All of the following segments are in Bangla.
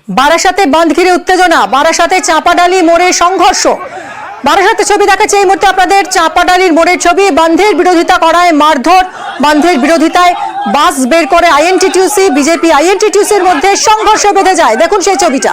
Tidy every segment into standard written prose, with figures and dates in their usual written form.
বারাসাতে বন্ধ ঘিরে উত্তেজনা, বারাসাতে চাঁপাডালি মোড়ে সংঘর্ষ। বারাসাতে ছবি দেখাচ্ছে এই মুহূর্তে আপনাদের, চাঁপাডালির মোড়ের ছবি। বন্ধের বিরোধিতা করায় মারধর, বন্ধের বিরোধিতায় বাস বের করে আইএনটিটিউসি, বিজেপি আইএনটিটিউসির মধ্যে সংঘর্ষ বেঁধে যায়। দেখুন সেই ছবিটা।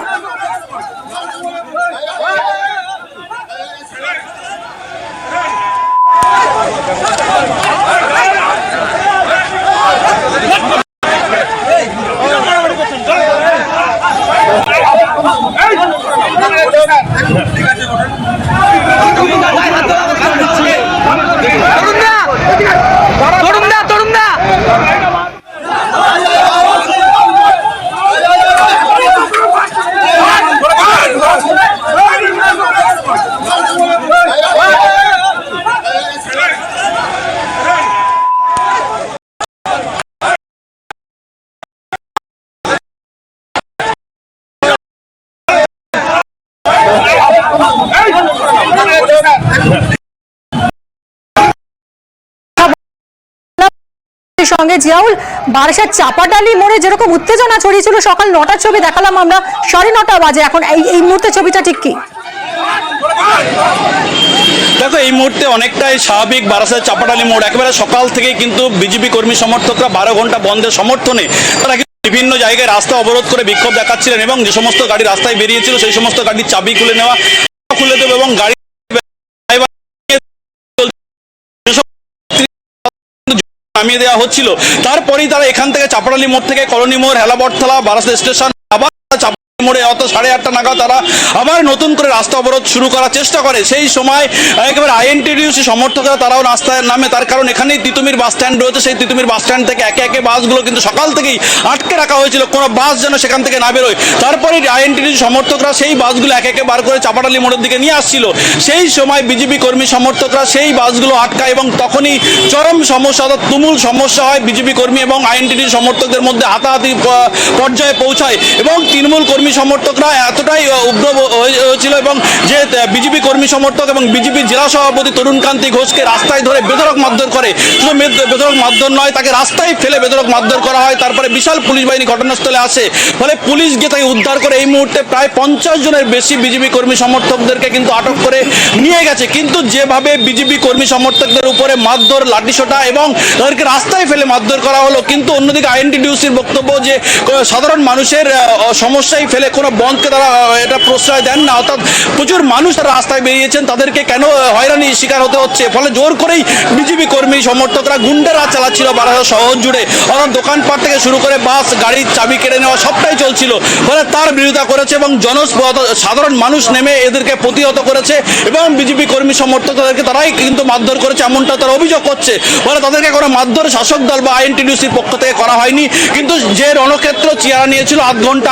সঙ্গে জিয়াউল, বারাসাত চাঁপাডালি মোড়ে যেরকম উত্তেজনা ছড়িয়েছিল সকাল 9টার ছবি দেখালাম আমরা, 9:30 বাজে এখন এই মুহূর্তে ছবিটা ঠিক কি? দেখো এই মুহূর্তে অনেকটাই স্বাভাবিক। বারাসাত চাঁপাডালি মোড় একেবারে সকাল থেকে কিন্তু বিজেপি কর্মী সমর্থকরা 12 ঘন্টা বন্ধের সমর্থনে তারা বিভিন্ন জায়গায় রাস্তা অবরোধ করে বিক্ষোভ দেখাচ্ছিলেন এবং যে সমস্ত গাড়ি রাস্তায় বেরিয়েছিল সেই সমস্ত গাড়ির চাবি খুলে নেওয়া, খুলে দেবে এবং গাড়ি নামিয়ে দেওয়া হচ্ছিল। তারপরেই তারা এখান থেকে চাঁপাডালি মোড় থেকে কলোনি মোড়, হেলাবরতলা, বারাসাত স্টেশন, আবার মোড়ে 8:30 নাগাদ তারা আবার নতুন করে রাস্তা অবরোধ শুরু করার চেষ্টা করে। সেই সময় একেবারে আইএনটিটিউসি সমর্থকরা তারাও রাস্তায় নামে, তার কারণ এখানেই তিতুমির বাস স্ট্যান্ড রয়েছে। সেই তিতুমির বাস স্ট্যান্ড থেকে একে একে বাসগুলো কিন্তু সকাল থেকেই আটকে রাখা হয়েছিল, কোনো বাস যেন সেখান থেকে না বেরোয়। তারপরে আইএনটিটিউসি সমর্থকরা সেই বাসগুলো একে একে বার করে চাঁপাডালি মোড়ের দিকে নিয়ে আসছিল। সেই সময় বিজেপি কর্মী সমর্থকরা সেই বাসগুলো আটকায় এবং তখনই চরম সমস্যা, অর্থাৎ তুমুল সমস্যা হয়। বিজেপি কর্মী এবং আইএনটিটিউসি সমর্থকদের মধ্যে হাতাহাতি পর্যায়ে পৌঁছায় এবং তৃণমূল কর্মী সমর্থকরা এতটাই উগ্র হয়েছিল এবং যে বিজেপি কর্মী সমর্থক এবং বিজেপি জেলা সভাপতি তরুণকান্তি ঘোষকে রাস্তায় ধরে বেধড়ক মারধর করে। শুধু বেধড়ক মারধর নয়, তাকে রাস্তায় ফেলে বেধড়ক মারধর করা হয়। তারপরে বিশাল পুলিশ বাহিনী ঘটনাস্থলে আসে, ফলে পুলিশ গিয়ে তাকে উদ্ধার করে এই মুহূর্তে প্রায় 50 জনের বেশি বিজেপি কর্মী সমর্থকদেরকে কিন্তু আটক করে নিয়ে গেছে। কিন্তু যেভাবে বিজেপি কর্মী সমর্থকদের উপরে মারধর, লাঠিসোঁটা এবং তাদেরকে রাস্তায় ফেলে মারধর করা হলো, কিন্তু অন্যদিকে আইএনটিটিউসির বক্তব্য যে সাধারণ মানুষের সমস্যায় ফেলে কোনো বন্ধকে তারা এটা প্রশ্রয় দেন না, অর্থাৎ প্রচুর মানুষ তারা রাস্তায় বেরিয়েছেন, তাদেরকে কেন হয়রানির শিকার হতে হচ্ছে। ফলে জোর করেই বিজেপি কর্মী সমর্থকরা গুন্ডারা চালাচ্ছিল বারাসাত শহর জুড়ে, অর্থাৎ দোকানপাট থেকে শুরু করে বাস, গাড়ির চাবি কেড়ে নেওয়া সবটাই চলছিল। ফলে তার বিরোধিতা করেছে এবং সাধারণ মানুষ নেমে এদেরকে প্রতিহত করেছে এবং বিজেপি কর্মী সমর্থক তাদেরকে তারাই কিন্তু মারধর করেছে, এমনটা তারা অভিযোগ করছে। ফলে তাদেরকে কোনো মারধর শাসক দল বা আইএনটিটিউসির পক্ষ থেকে করা হয়নি, কিন্তু যে রণক্ষেত্র চেয়ারা নিয়েছিল আধ ঘন্টা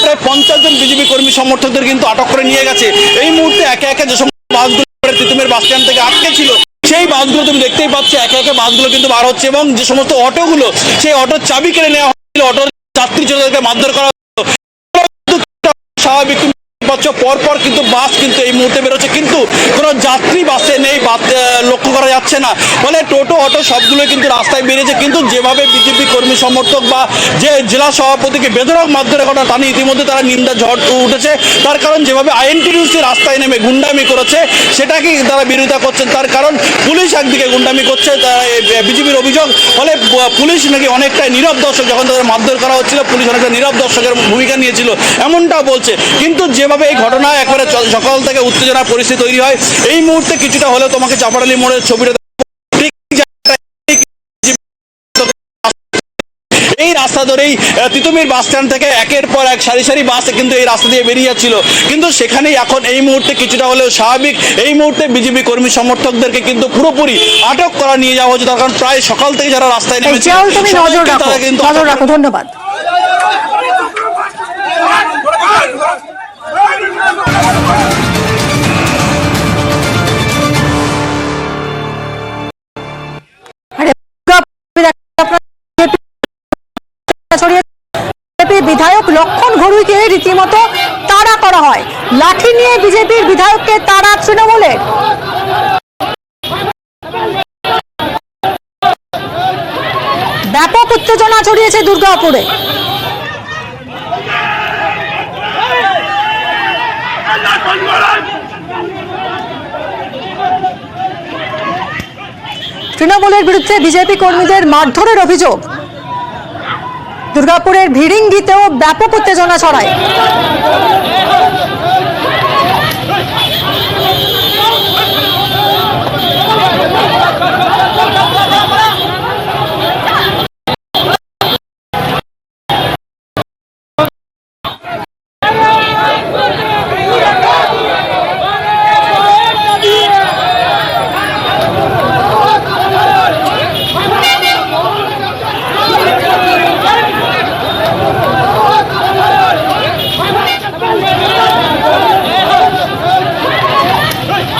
প্রায় 50 জন বিজেপি কর্মী সমর্থকদের কিন্তু আটক করে নিয়ে গেছে। এই মুহূর্তে একে একে যে সমস্ত বাসগুলো তিতুমির বাস স্ট্যান্ড থেকে আটকে ছিল সেই বাসগুলো তুমি দেখতেই পাচ্ছ, একে একে বাসগুলো কিন্তু বার হচ্ছে এবং যে সমস্ত অটোগুলো সেই অটোর চাবি কেড়ে নেওয়া হচ্ছিল, অটোর যাত্রী চালকদেরকে মারধর করা হচ্ছিল। স্বাভাবিক পরপর কিন্তু বাস কিন্তু এই মুহূর্তে বেরোচ্ছে, কিন্তু কোনো যাত্রী বাসে নেই, লক্ষ্য করা যাচ্ছে না। ফলে টোটো, অটো সবগুলো কিন্তু রাস্তায় বেরিয়েছে। কিন্তু যেভাবে বিজেপি কর্মী সমর্থক বা যে জেলা সভাপতিকে বেধড়ক মারধরের ঘটনা তা নিয়ে ইতিমধ্যে তারা নিন্দা ঝড় উঠেছে। তার কারণ যেভাবে আইএনটিটিউসি রাস্তায় নেমে গুন্ডামি করেছে সেটাকেই তারা বিরোধিতা করছেন। তার কারণ পুলিশ একদিকে গুন্ডামি করছে, বিজেপির অভিযোগ। ফলে পুলিশ নাকি অনেকটাই নীরব দর্শক, যখন তাদের মারধর করা হচ্ছিল পুলিশ অনেকটা নীরব দর্শকের ভূমিকা নিয়েছিল, এমনটাও বলছে। কিন্তু যেভাবে এই ঘটনা একবারে সকাল থেকে উত্তেজনার পরিস্থিতি তৈরি হয়, এই মুহূর্তে কিছুটা হলেও তোমাকে চাঁপাডালি মোড়ের ছবিটা এই রাস্তা ধরেই তিতুমির বাস স্ট্যান্ড থেকে একের পর এক সারি সারি বাস কিন্তু এই রাস্তা দিয়ে বেরিয়ে যাচ্ছিল। কিন্তু সেখানেই এখন এই মুহূর্তে কিছুটা হলেও স্বাভাবিক। এই মুহূর্তে বিজেপি কর্মী সমর্থকদেরকে কিন্তু পুরোপুরি আটক করা নিয়ে যাওয়া হচ্ছে, তার কারণ প্রায় সকাল থেকে যারা রাস্তায় নেমেছে তারা কিন্তু নজর রাখো। ধন্যবাদ। বিধায়ক লক্ষণ ঘড়ুইকে রীতিমতো তাড়া করা হয়, লাঠি নিয়ে বিজেপির বিধায়ককে তাড়া তৃণমূলের। ব্যাপক উত্তেজনা ছড়িয়েছে দুর্গাপুরে। তৃণমূলের বিরুদ্ধে বিজেপি কর্মীদের মারধরের অভিযোগ। দুর্গাপুরের ভিড়িঙ্গিতেও ব্যাপক উত্তেজনা ছড়ায়।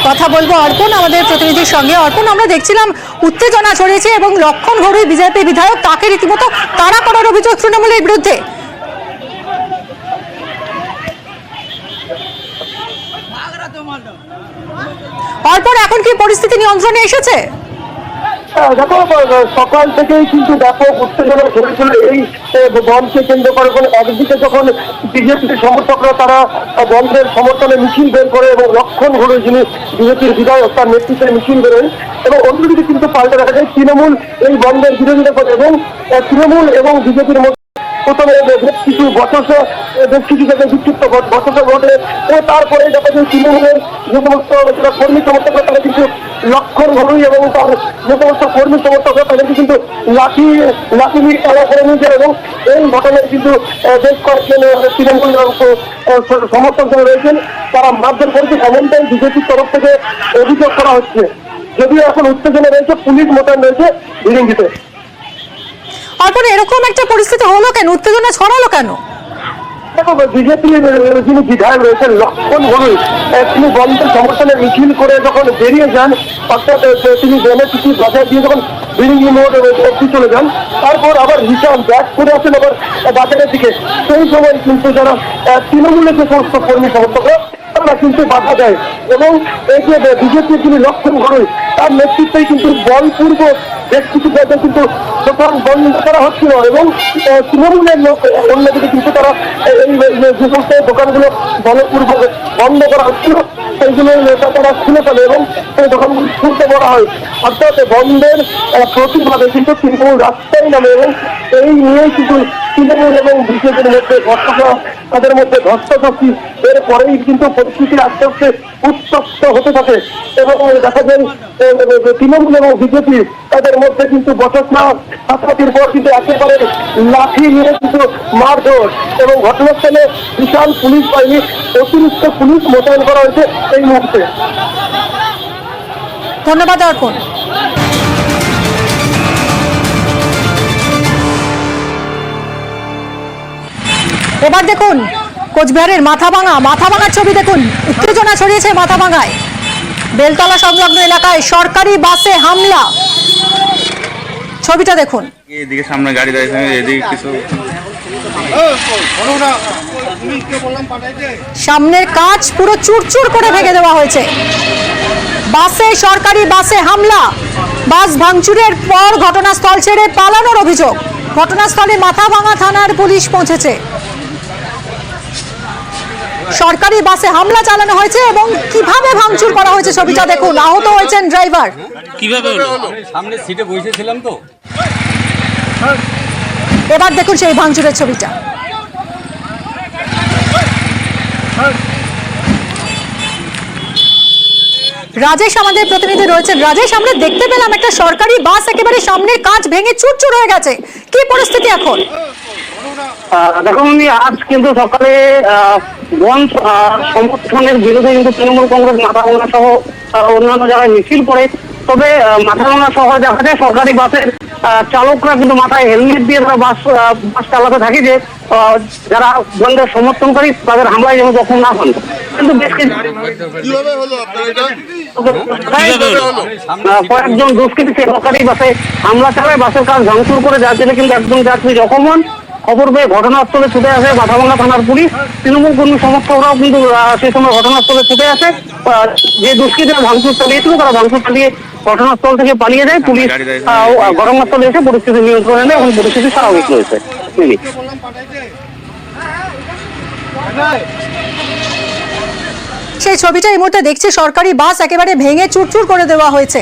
কথা বলবো অর্পণ আমাদের প্রতিনিধির সঙ্গে। অর্পণ, আমরা দেখছিলাম উত্তেজনা ছড়িয়েছে এবং লক্ষণ ঘড়ুই বিজেপি বিধায়ক তাকে রীতিমতো তাড়া করার অভিযোগ তৃণমূলের বিরুদ্ধে। অর্পণ, এখন কি পরিস্থিতি নিয়ন্ত্রণে এসেছে? দেখো, সকাল থেকেই কিন্তু ব্যাপক উত্তেজনা ঘটেছিল এই বন্ধকে কেন্দ্র করে। একদিকে যখন বিজেপির সমর্থকরা তারা বন্ধের সমর্থনে মিছিল বের করে এবং লক্ষণ ঘড়ুই যিনি বিজেপির বিধায়ক তার নেতৃত্বে মিছিল বেরোয়, এবং অন্যদিকে কিন্তু পাল্টে দেখা যায় তৃণমূল এই বন্ধের বিরোধিতা করে এবং তৃণমূল এবং বিজেপির মধ্যে প্রথমে কিছু বচসা বেশ কিছু জায়গায় বিক্ষিপ্ত বচসা ঘটে ও তারপরে দেখা যায় তৃণমূলের যে সমস্ত কর্মী সমর্থকরা তারা কিন্তু লক্ষণ ঘড়ুই এবং তার যে সমস্ত কর্মী সমর্থকরা তাদেরকে কিন্তু লাঠি নিয়ে খেলা করে নিয়ে যায় এবং এই ঘটনায় কিন্তু বেশ কয়েকজন তৃণমূল সমর্থক যারা রয়েছেন তারা মারধর করেছে, এমনটাই বিজেপির তরফ থেকে অভিযোগ করা হচ্ছে। যদিও এখন উত্তেজনা রয়েছে, পুলিশ মোতায়েন রয়েছে ভিড়িঙ্গিতে। অর্পণ, এরকম একটা পরিস্থিতি হলো কেন? উত্তেজনা ছড়ালো কেন? দেখো, বিজেপির যিনি বিধায়ক রয়েছেন লক্ষণ ঘড়ুই, তিনি বন্ধের সমর্থনে মিছিল করে যখন বেরিয়ে যান, অর্থাৎ তিনি বেনাচিটি বাজার দিয়ে যখন ভিড়িঙ্গি মোড় অব্দি চলে যান, তারপর আবার রিটার্ন ব্যাক করে আসেন আবার বাজারের দিকে। সেই সময় কিন্তু যারা তৃণমূলের যে সমস্ত কর্মী সমর্থকরা তারা কিন্তু বাধা দেয় এবং এই যে বিজেপির যিনি লক্ষণ ঘড়ুই তার নেতৃত্বেই কিন্তু বলপূর্বক বেশ কিছু জায়গায় কিন্তু দোকান বন্ধ করা হচ্ছিল এবং তৃণমূলের লোক অন্যদিকে কিন্তু তারা এই যে সমস্ত দোকানগুলো বলপূর্বক বন্ধ করা হচ্ছিল সেইগুলো তারা খুলে ফেলে এবং সেই দোকানগুলো খুলতে বলা হয়। অর্থাৎ বন্ধের প্রতিবাদে কিন্তু তৃণমূল রাস্তায় নামে এবং এই নিয়েই কিন্তু তৃণমূল এবং বিজেপির মধ্যে তাদের মধ্যে ধস্তাধস্তি, এরপরেই কিন্তু পরিস্থিতি আস্তে আস্তে উত্তপ্ত হতে থাকে এবং দেখা যায় তৃণমূল এবং বিজেপি তাদের মধ্যে কিন্তু বচসা হাতাহাতির পর কিন্তু একেবারে লাঠি নিয়ে কিন্তু মারধর এবং ঘটনাস্থলে বিশাল পুলিশ বাহিনী অতিরিক্ত পুলিশ মোতায়েন করা হয়েছে এই মুহূর্তে। ধন্যবাদ অর্পণ। এবার দেখুন কোচবিহারের মাথাভাঙার ছবি দেখুন। উত্তেজনা ছড়িয়েছে মাথাভাঙায়। বেলতলা সংলগ্ন এলাকায় সরকারি বাসে হামলা। ছবিটা দেখুন। এদিকে সামনে গাড়ি দাঁড়িয়েছে, এদিকে কিছু সামনের কাঁচ পুরো চুরচুর করে ভেঙে দেওয়া হয়েছে। সরকারি বাসে হামলা। বাস ভাঙচুরের পর ঘটনাস্থল ছেড়ে পালানোর অভিযোগ। ঘটনাস্থলে মাথাভাঙা থানার পুলিশ পৌঁছেছে। সরকারি বাসে হামলা চালানো হয়েছে এবং কিভাবে ভাঙচুর করা হয়েছে ছবিটা দেখুন। আহত হয়েছেন ড্রাইভার। কিভাবে হলো? সামনে সিটে বসেছিলাম তো। এবার দেখুন সেই ভাঙচুরের ছবিটা। রাজেশ আমাদের প্রতিনিধি রয়েছেন। রাজেশ, আমরা দেখতে পেলাম একটা সরকারি বাস একেবারে সামনের কাঁচ ভেঙে চুরচুর হয়ে গেছে, কি পরিস্থিতি এখন? দেখুন, আজ কিন্তু সকালে বন্ধ সমর্থনের বিরুদ্ধে কিন্তু তৃণমূল কংগ্রেস মাথাভাঙা সহ অন্যান্য জায়গায় মিছিল করে। তবে মাথাভাঙা শহরে দেখা যায় সরকারি বাসের চালকরা কিন্তু মাথায় হেলমেট দিয়ে তারা বাস চালাতে থাকে যে যারা বন্ধের সমর্থনকারী তাদের হামলায় যেন যখন না হন। কিন্তু বেশ কিছু কয়েকজন দুষ্কৃতী সরকারি বাসে হামলা চালায়, বাসের কাজ ভাঙচুর করে, যার জন্য কিন্তু একজন যাত্রী জখম হন। খবর পেয়ে ঘটনাস্থলে ছুটে আসে মাথাভাঙা থানার পুলিশ। তৃণমূল কর্মী সমর্থকরাও কিন্তু সেই সময় ঘটনাস্থলে ছুটে আসে। যে দুষ্কৃতীরা ভাঙচুর চালিয়েছিল তারা ভাঙচুর চালিয়ে ঘটনাস্থল থেকে পালিয়ে যায়। পুলিশ ঘটনাস্থলে এসে পরিস্থিতি নিয়ন্ত্রণে নেয়, এখন পরিস্থিতি স্বাভাবিক রয়েছে। সেই ছবিটা এই মুহূর্তে দেখছি, সরকারি বাস একেবারে ভেঙে চুরচুর করে দেওয়া হয়েছে।